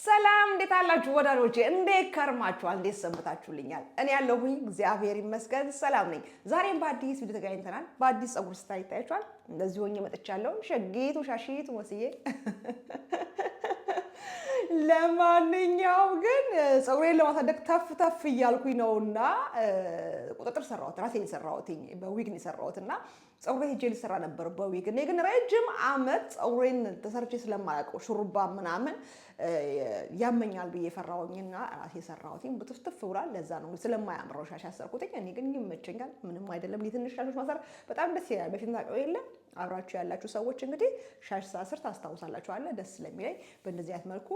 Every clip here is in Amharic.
ሰላም እንዴት አላችሁ ወዳጆቼ? እንዴት ከርማችኋል? እንዴት ሰምታችሁልኛል? እኔ ያለሁኝ እግዚአብሔር ይመስገን ሰላም ነኝ። ዛሬም በአዲስ ቪዲዮ ተገናኝተናል። በአዲስ ፀጉር ስታይል ይታያችኋል። እንደዚህ ሆኜ መጥቻለሁ። ሸጊቱ ሻሺቱ ወስዬ ለማንኛውም ግን ፀጉሬን ለማሳደግ ተፍ እያልኩኝ ነውና ቁጥጥር ሰራሁት። ራሴን የሰራሁት በዊግ ነው የሰራሁት እና ፀጉሬን ሄጄ ልሰራ ነበር በዊግ። እኔ ግን ረጅም ዓመት ፀጉሬን ተሰርቼ ስለማላውቀው ሹሩባ ምናምን ያመኛል ብዬ ፈራሁኝና ራሴ ሰራሁትኝ። ብትፍትፍ ብሏል። ለዛ ነው ስለማያምረው ሻሽ ያሰርኩትኝ። እኔ ግን ይመቸኛል፣ ምንም አይደለም። ትንሽ ሻሾች ማሰር በጣም ደስ ይላል። በፊት ታውቀው የለ አብራችሁ ያላችሁ ሰዎች እንግዲህ ሻሽ ሳስር ታስታውሳላችሁ አለ ደስ ስለሚለኝ በእንደዚህ አይነት መልኩ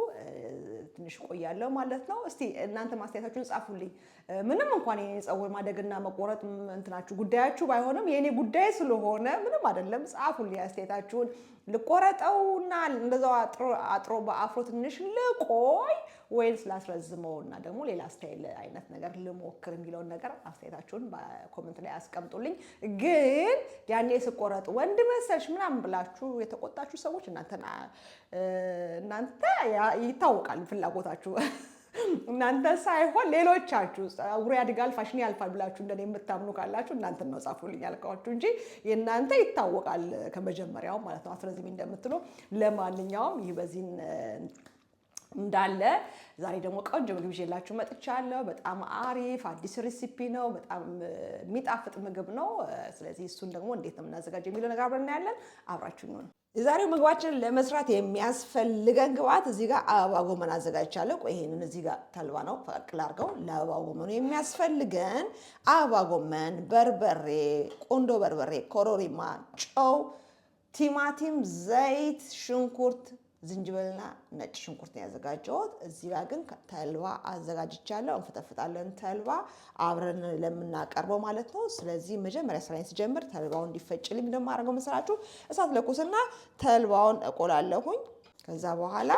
ትንሽ ቆያለሁ ማለት ነው። እስቲ እናንተ ማስተያየታችሁን ጻፉልኝ። ምንም እንኳን የኔ ፀጉር ማደግና መቆረጥ እንትናችሁ ጉዳያችሁ ባይሆንም የኔ ጉዳይ ስለሆነ ምንም አይደለም። ጻፉልኝ አስተያየታችሁን። ልቆረጠውና እንደዛው አጥሮ በአፍሮ ትንሽ ልቆይ ወይስ ላስረዝመውና ደግሞ ሌላ ስታይል አይነት ነገር ልሞክር የሚለውን ነገር አስተያየታችሁን በኮሜንት ላይ አስቀምጡልኝ። ግን ያኔ ስቆረጥ ወንድ መሰልሽ ምናምን ብላችሁ የተቆጣችሁ ሰዎች እናንተ ይታወቃል ፍላጎታችሁ። እናንተ ሳይሆን ሌሎቻችሁ ፀጉሬ ያድጋል ፋሽን ያልፋል ብላችሁ እንደኔ የምታምኑ ካላችሁ እናንተ ነው ጻፉልኝ ያልኳችሁ እንጂ የእናንተ ይታወቃል ከመጀመሪያው ማለት ነው አስረዝሚ እንደምትሉ። ለማንኛውም ይህ በዚህ እንዳለ ዛሬ ደግሞ ቆንጆ ምግብ ይዤላችሁ መጥቻለሁ። በጣም አሪፍ አዲስ ሬሲፒ ነው። በጣም የሚጣፍጥ ምግብ ነው። ስለዚህ እሱን ደግሞ እንዴት ነው የምናዘጋጀው የሚለው ነገር አብረን እናያለን። አብራችሁኝ ነው። የዛሬው ምግባችንን ለመስራት የሚያስፈልገን ግብአት እዚህ ጋር አበባ ጎመን አዘጋጅቻለሁ። ቆይ ይሄንን እዚህ ጋር ተልባ ነው ፈቅል አድርገው ለአበባ ጎመኑ የሚያስፈልገን አበባ ጎመን፣ በርበሬ፣ ቁንዶ በርበሬ፣ ኮረሪማ፣ ጨው፣ ቲማቲም፣ ዘይት፣ ሽንኩርት፣ ዝንጅብልና ነጭ ሽንኩርት ነው ያዘጋጀሁት። እዚህ ጋር ግን ተልባ አዘጋጅቻለሁ። እንፈተፍታለን ተልባ አብረን ለምናቀርበው ማለት ነው። ስለዚህ መጀመሪያ ስራዬን ስጀምር ተልባውን እንዲፈጭልኝ እንደማደርገው መሰላችሁ እሳት ለኩስና ተልባውን እቆላለሁኝ። ከዛ በኋላ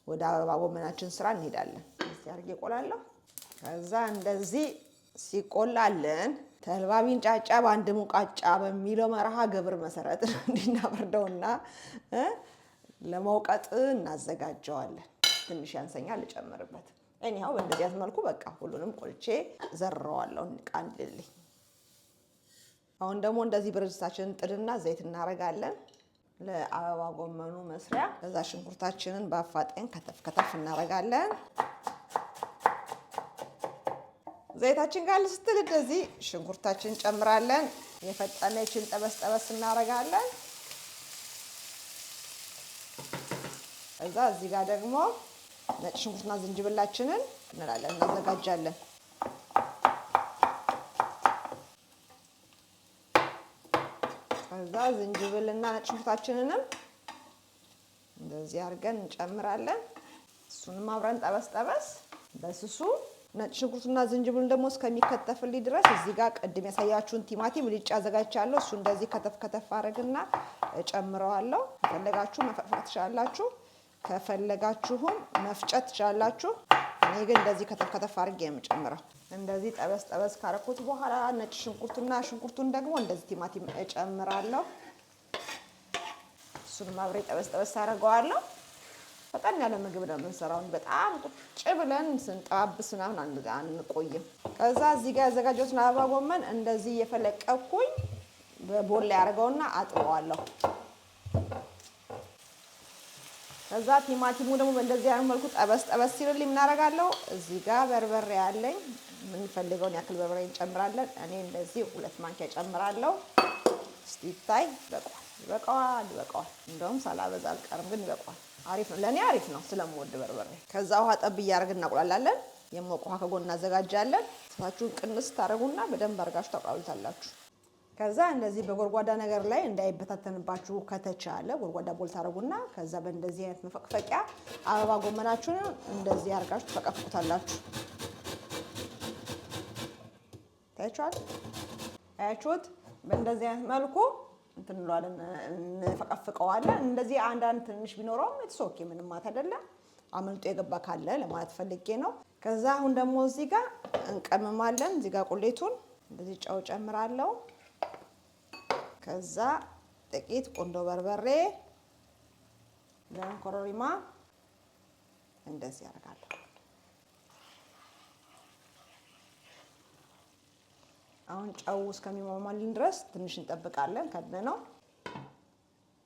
ወደ አበባ ጎመናችን ስራ እንሄዳለን። እዚህ አድርጌ እቆላለሁ። ከዛ እንደዚህ ሲቆላልን ተልባ ቢንጫጫ በአንድ ሙቃጫ በሚለው መርሃ ግብር መሰረት እንዲናበርደውና ለመውቀጥ እናዘጋጀዋለን። ትንሽ ያንሰኛል ልጨምርበት። እኔው በእንደዚህ አይነት መልኩ በቃ ሁሉንም ቆልቼ ዘርረዋለሁ እንዲልልኝ። አሁን ደግሞ እንደዚህ ብረትድስታችንን ጥድና ዘይት እናረጋለን ለአበባ ጎመኑ መስሪያ። ከዛ ሽንኩርታችንን በአፋጣኝ ከተፍ እናረጋለን። ዘይታችን ጋር ስትል እንደዚህ ሽንኩርታችንን ጨምራለን። የፈጠነችን ጠበስ እናረጋለን። እዛ እዚህ ጋር ደግሞ ነጭ ሽንኩርትና ዝንጅብላችንን እንላለን እናዘጋጃለን። እዛ ዝንጅብልና ነጭ ሽንኩርታችንንም እንደዚህ አድርገን እንጨምራለን። እሱንም አብረን ጠበስ በስሱ ነጭ ሽንኩርትና ዝንጅብሉን ደግሞ እስከሚከተፍልኝ ድረስ እዚህ ጋር ቅድም ያሳያችሁን ቲማቲም ልጬ አዘጋጅቻለሁ። እሱ እንደዚህ ከተፍ አድርግና እጨምረዋለሁ። ከፈለጋችሁ መፈቅፈቅ ትችላላችሁ፣ ከፈለጋችሁም መፍጨት ትችላላችሁ። እኔ ግን እንደዚህ ከተፍ አድርጌ የምጨምረው። እንደዚህ ጠበስ ካረኩት በኋላ ነጭ ሽንኩርቱን ደግሞ እንደዚህ ቲማቲም እጨምራለሁ። እሱንም አብሬ ጠበስ አደርገዋለሁ። ፈጠን ያለ ምግብ ነው የምንሰራው። በጣም ቁጭ ብለን ስንጠባብስ ምናምን አንቆይም። ከዛ እዚህ ጋር ያዘጋጀሁትን አበባ ጎመን እንደዚህ እየፈለቀኩኝ በቦል ላይ አድርገውና አጥበዋለሁ። ከዛ ቲማቲሙ ደግሞ በእንደዚህ አይነት መልኩ ጠበስ ሲልልኝ ምን አደርጋለሁ? እዚህ ጋር በርበሬ ያለኝ የምንፈልገውን ያክል በርበሬ እንጨምራለን። እኔ እንደዚህ 2 ማንኪያ ጨምራለሁ። እስቲ ይታይ። ይበቃዋል። እንደውም ሳላበዛ አልቀርም፣ ግን ይበቃዋል። አሪፍ ነው፣ ለእኔ አሪፍ ነው ስለምወድ በርበሬ። ከዛ ውሃ ጠብ እያደረግን እናቁላላለን። የሞቀ ውሃ ከጎን እናዘጋጃለን። እሳታችሁን ቅንስ ታደርጉና በደንብ አድርጋችሁ ታቁላሉታላችሁ። ከዛ እንደዚህ በጎርጓዳ ነገር ላይ እንዳይበታተንባችሁ ከተቻለ ጎርጓዳ ቦል ታደርጉና ከዛ በእንደዚህ አይነት መፈቅፈቂያ አበባ ጎመናችሁን እንደዚህ አድርጋችሁ ተፈቀፍቁታላችሁ። ታያችሁት? በእንደዚህ አይነት መልኩ እንፈቀፍቀዋለን። እንደዚህ አንዳንድ ትንሽ ቢኖረውም ኦኬ፣ ምንም አይደለም። አመልጦ የገባ ካለ ለማለት ፈልጌ ነው። ከዛ አሁን ደግሞ እዚህ ጋር እንቀመማለን። እዚህ ጋር ቁሌቱን እንደዚህ ጨው ጨምራለሁ። ከዛ ጥቂት ቁንዶ በርበሬ፣ ኮረሪማ እንደዚህ ያደርጋለሁ። አሁን ጨው እስከሚሟሟልን ድረስ ትንሽ እንጠብቃለን። ከድነው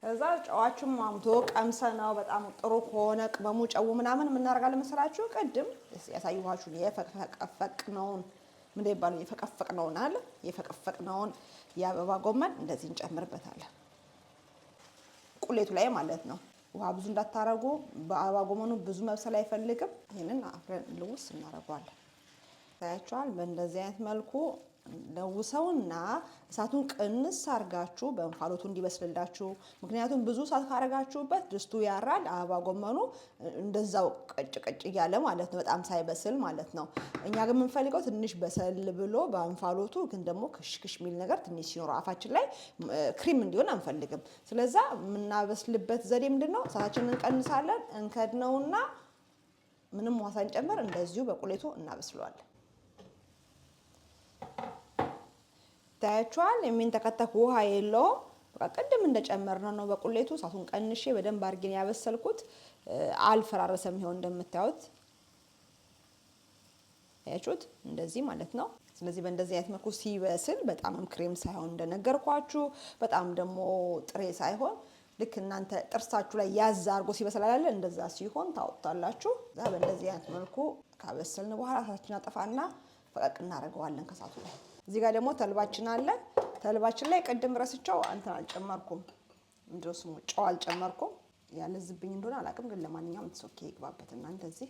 ከዛ ጨዋችን ማምቶ ቀምሰናው በጣም ጥሩ ከሆነ ቅመሙ ጨው ምናምን የምናደርጋለን መሰላችሁ? ቅድም ያሳየኋችሁን የፈቀፈቅነውን ምን ይባላል? የፈቀፈቅነውን አለ የፈቀፈቅነውን የአበባ ጎመን እንደዚህ እንጨምርበታለን። ቁሌቱ ላይ ማለት ነው። ውሃ ብዙ እንዳታረጉ። በአበባ ጎመኑ ብዙ መብሰል አይፈልግም። ይሄንን አፍረን ልውስ እናደርገዋለን። ታያችኋል። በእንደዚህ አይነት መልኩ ለውሰውና እሳቱን ቅንስ አርጋችሁ በእንፋሎቱ እንዲበስልላችሁ። ምክንያቱም ብዙ እሳት ካረጋችሁበት ድስቱ ያራል፣ አበባ ጎመኑ እንደዛው ቀጭ ቀጭ እያለ ማለት ነው፣ በጣም ሳይበስል ማለት ነው። እኛ ግን የምንፈልገው ትንሽ በሰል ብሎ በእንፋሎቱ ግን ደግሞ ክሽክሽ የሚል ነገር ትንሽ ሲኖረው አፋችን ላይ ክሪም እንዲሆን አንፈልግም። ስለዛ የምናበስልበት ዘዴ ምንድነው? እሳታችንን እንቀንሳለን፣ እንከድነውና ምንም ውሃ ሳንጨምር እንደዚሁ በቁሌቱ እናበስለዋለን። ታያችኋል። የሚንተከተክ ውሃ የለውም። በቃ ቅድም እንደጨመርነው ነው። በቁሌቱ እሳቱን ቀንሼ በደንብ አድርጌ ያበሰልኩት። አልፈራረሰም። ይሄው እንደምታዩት ያያችሁት እንደዚህ ማለት ነው። ስለዚህ በእንደዚህ አይነት መልኩ ሲበስል በጣምም ክሬም ሳይሆን እንደነገርኳችሁ፣ በጣም ደግሞ ጥሬ ሳይሆን ልክ እናንተ ጥርሳችሁ ላይ ያዝ አድርጎ ሲበስል አይደል? እንደዛ ሲሆን ታወጣላችሁ። እዛ በእንደዚህ አይነት መልኩ ካበሰልን በኋላ እሳታችንን አጠፋና ፈቀቅ እናደርገዋለን ከእሳቱ ላይ። እዚህ ጋር ደግሞ ተልባችን አለ። ተልባችን ላይ ቅድም ረስቸው እንትን አልጨመርኩም፣ እንደው ስሙ ጨው አልጨመርኩም። ያለዝብኝ እንደሆነ አላውቅም፣ ግን ለማንኛውም ተሶኬ ይግባበትና እንደዚህ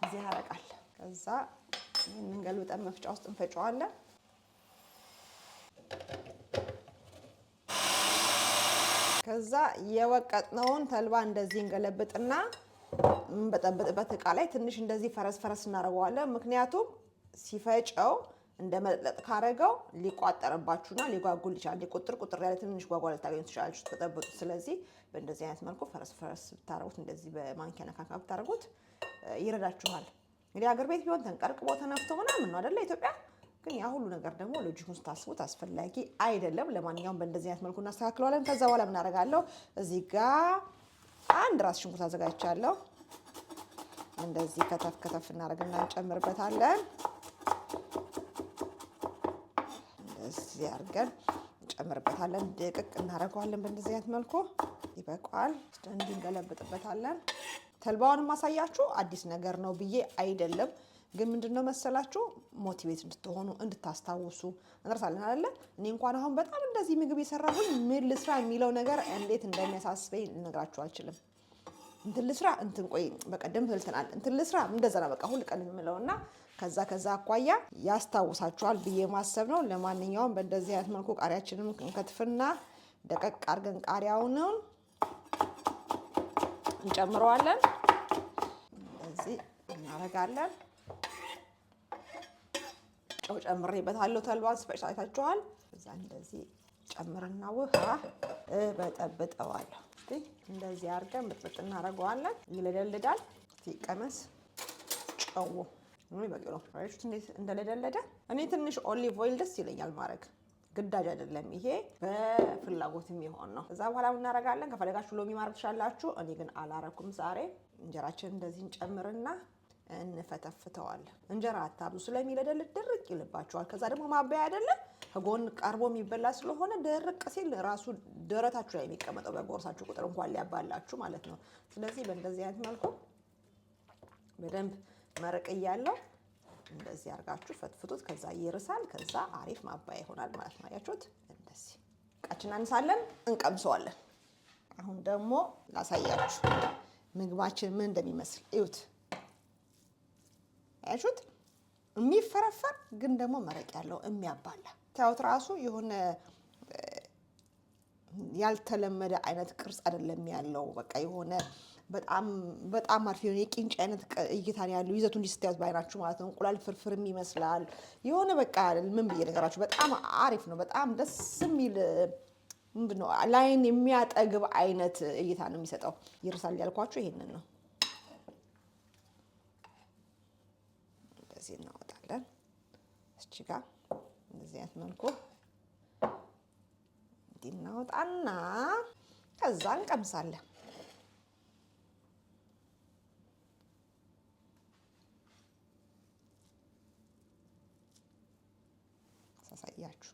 እዚህ ያረቃል። ከዛ ይሄንን ገልብጠን መፍጫ ውስጥ እንፈጨዋለን። ከዛ የወቀጥነውን ተልባ እንደዚህ እንገለብጥና በጠበጥበት እቃ ላይ ትንሽ እንደዚህ ፈረስ ፈረስ እናደርገዋለን። ምክንያቱም ሲፈጨው እንደ መጥለጥ ካረገው ሊቋጠርባችሁና ሊጓጉል ይችላል። ቁጥር ቁጥር ያለ ትንሽ ጓጓል ልታገኙ ትችላላችሁ ተጠበጡት። ስለዚህ በእንደዚህ አይነት መልኩ ፈረስ ፈረስ ብታረጉት፣ እንደዚህ በማንኪያ ነካካ ብታረጉት ይረዳችኋል። እንግዲህ ሀገር ቤት ቢሆን ተንቀርቅቦ ተነፍቶ ምናምን ነው አይደለ? ኢትዮጵያ ግን ያ ሁሉ ነገር ደግሞ ሎጂኩን ስታስቡት አስፈላጊ አይደለም። ለማንኛውም በእንደዚህ አይነት መልኩ እናስተካክለዋለን። ከዛ በኋላ ምን አደርጋለሁ? እዚህ ጋር አንድ ራስ ሽንኩርት አዘጋጅቻለሁ። እንደዚህ ከተፍ ከተፍ እናደርግና እንጨምርበታለን። እንደዚህ አድርገን እንጨምርበታለን። ድቅቅ እናደርገዋለን። በእንደዚህ አይነት መልኩ ይበቃዋል። እንዲህ እንገለብጥበታለን። ተልባውን ማሳያችሁ አዲስ ነገር ነው ብዬ አይደለም፣ ግን ምንድነው መሰላችሁ ሞቲቬት እንድትሆኑ እንድታስታውሱ እንረሳለን አይደለ? እኔ እንኳን አሁን በጣም እንደዚህ ምግብ የሰራሁኝ ምን ልስራ የሚለው ነገር እንዴት እንደሚያሳስበኝ ልነግራችሁ አልችልም። እንትን ልስራ እንትን ቆይ በቀደም ትልተናል እንትን ልስራ እንደዛ ነው በቃ ሁሉ ቀን የምለውና ከዛ አኳያ ያስታውሳችኋል ብዬ ማሰብ ነው። ለማንኛውም በእንደዚህ አይነት መልኩ ቃሪያችንን እንከትፍና ደቀቅ አድርገን ቃሪያውን እንጨምረዋለን። እንደዚህ እናደርጋለን። ጨው ጨምሬበታለሁ። ተልባን ስፈጭ አይታችኋል። እዛ እንደዚህ ጨምርና ውሃ በጠብጠዋለሁ። እንደዚህ አድርገን ብጥብጥ እናደርገዋለን። ይለደልዳል። ሲቀመስ ጨው ምን ይበቃ ነው። አይሹት እንዴት እንደለደለደ። እኔ ትንሽ ኦሊቭ ኦይል ደስ ይለኛል ማድረግ፣ ግዳጅ አይደለም። ይሄ በፍላጎት የሚሆን ነው። ከዛ በኋላ ምን እናደርጋለን? ከፈለጋችሁ ሎሚ ማድረግ ትችላላችሁ። እኔ ግን አላረኩም ዛሬ። እንጀራችን እንደዚህ እንጨምርና እንፈተፍተዋለን። እንጀራ አታብዙ፣ ስለሚለደልድ ድርቅ ይልባችኋል። ከዛ ደግሞ ማባያ አይደለም ከጎን ቀርቦ የሚበላ ስለሆነ ድርቅ ሲል ራሱ ደረታችሁ ላይ የሚቀመጠው በጎርሳችሁ ቁጥር እንኳን ሊያባላችሁ ማለት ነው። ስለዚህ በእንደዚህ አይነት መልኩ በደንብ መረቅ እያለው እንደዚህ አድርጋችሁ ፈትፍቱት። ከዛ ይርሳል። ከዛ አሪፍ ማባያ ይሆናል ማለት ነው። አያችሁት? እንደዚህ እቃችን እናነሳለን፣ እንቀምሰዋለን። አሁን ደግሞ ላሳያችሁ ምግባችን ምን እንደሚመስል እዩት። አያችሁት? የሚፈረፈር ግን ደግሞ መረቅ ያለው የሚያባላ ታዩት። ራሱ የሆነ ያልተለመደ አይነት ቅርጽ አይደለም ያለው። በቃ የሆነ በጣም አሪፍ የሆነ የቂንጭ አይነት እይታ ያለው ይዘቱ እንዲህ ስታዩት ባይናችሁ ማለት ነው። እንቁላል ፍርፍርም ይመስላል። የሆነ በቃ ምን ብዬ ነገራችሁ፣ በጣም አሪፍ ነው። በጣም ደስ የሚል ምንድን ነው ላይን የሚያጠግብ አይነት እይታ ነው የሚሰጠው። ይርሳል ያልኳችሁ ይሄንን ነው። እንደዚህ እናወጣለን። እቺ ጋር እንደዚህ አይነት መልኩ እንዲህ እናወጣና ከዛ እንቀምሳለን። ላሳያችሁ።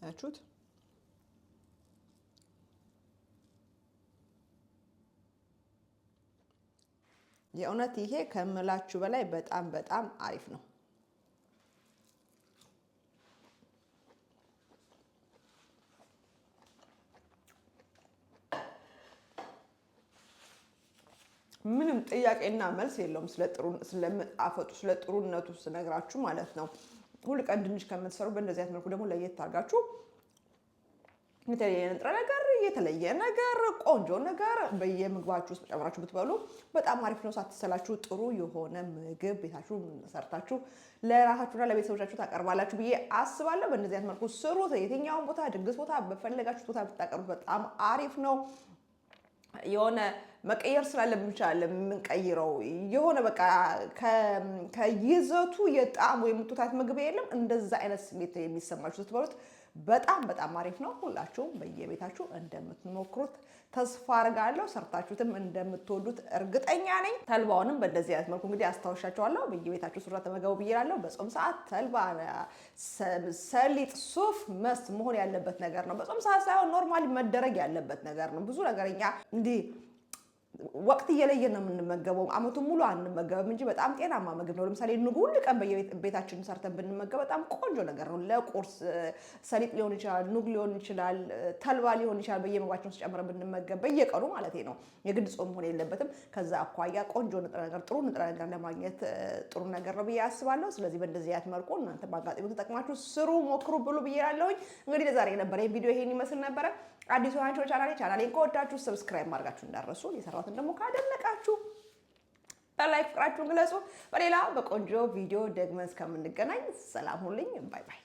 አያችሁት? የእውነት ይሄ ከምላችሁ በላይ በጣም በጣም አሪፍ ነው። ምንም ጥያቄና መልስ የለውም። ስለመጣፈጡ ስለጥሩነቱ ስነግራችሁ ማለት ነው። ሁል ቀን ድንች ከምትሰሩ በእንደዚህ አይነት መልኩ ደግሞ ለየት አድርጋችሁ የተለየ ንጥረ ነገር የተለየ ነገር ቆንጆ ነገር በየምግባችሁ ውስጥ ጨምራችሁ ብትበሉ በጣም አሪፍ ነው። ሳትሰላችሁ ጥሩ የሆነ ምግብ ቤታችሁ ሰርታችሁ ለራሳችሁና ለቤተሰቦቻችሁ ታቀርባላችሁ ብዬ አስባለሁ። በእንደዚህ አይነት መልኩ ስሩት። የትኛውን ቦታ ድግስ ቦታ በፈለጋችሁት ቦታ ብታቀርቡት በጣም አሪፍ ነው። የሆነ መቀየር ስላለብን ብቻ ለምንቀይረው የሆነ በቃ ከይዘቱ የጣዕሙ የምትወታት ምግብ የለም። እንደዛ አይነት ስሜት የሚሰማችሁ ስትበሉት በጣም በጣም አሪፍ ነው። ሁላችሁም በየቤታችሁ እንደምትሞክሩት ተስፋ አድርጋለሁ። ሰርታችሁትም እንደምትወዱት እርግጠኛ ነኝ። ተልባውንም በእንደዚህ አይነት መልኩ እንግዲህ አስታውሻቸዋለሁ። በየቤታችሁ ሱራ ተመገቡ ብያለሁ። በጾም ሰዓት ተልባ፣ ሰሊጥ፣ ሱፍ መስት መሆን ያለበት ነገር ነው። በጾም ሰዓት ሳይሆን ኖርማሊ መደረግ ያለበት ነገር ነው። ብዙ ነገርኛ እንዲህ ወቅት እየለየን ነው የምንመገበው። አመቱን ሙሉ አንመገብም እንጂ በጣም ጤናማ ምግብ ነው። ለምሳሌ ኑግ ሁሉ ቀን በየቤታችን ሰርተን ብንመገብ በጣም ቆንጆ ነገር ነው። ለቁርስ ሰሊጥ ሊሆን ይችላል፣ ኑግ ሊሆን ይችላል፣ ተልባ ሊሆን ይችላል። በየምግባችን ውስጥ ጨምረን ብንመገብ በየቀኑ ማለት ነው። የግድ ጾም መሆን የለበትም። ከዛ አኳያ ቆንጆ ንጥረ ነገር ጥሩ ንጥረ ነገር ለማግኘት ጥሩ ነገር ነው ብዬ አስባለሁ። ስለዚህ በእንደዚህ አይነት መልኩ እናንተ በአጋጣሚው ተጠቅማችሁ ስሩ፣ ሞክሩ፣ ብሉ ብዬ እላለሁኝ። እንግዲህ ለዛሬ የነበረኝ ቪዲዮ ይሄን ይመስል ነበረ። አዲሱ ናችሁ ቻናሌን ከወዳችሁ ሰብስክራይብ ማድረጋችሁ እንዳትረሱ። የሰራሁትን ደግሞ ካደነቃችሁ በላይክ ፍቅራችሁን ግለጹ። በሌላ በቆንጆ ቪዲዮ ደግመን እስከምንገናኝ ሰላም ሁኑልኝ። ባይ ባይ።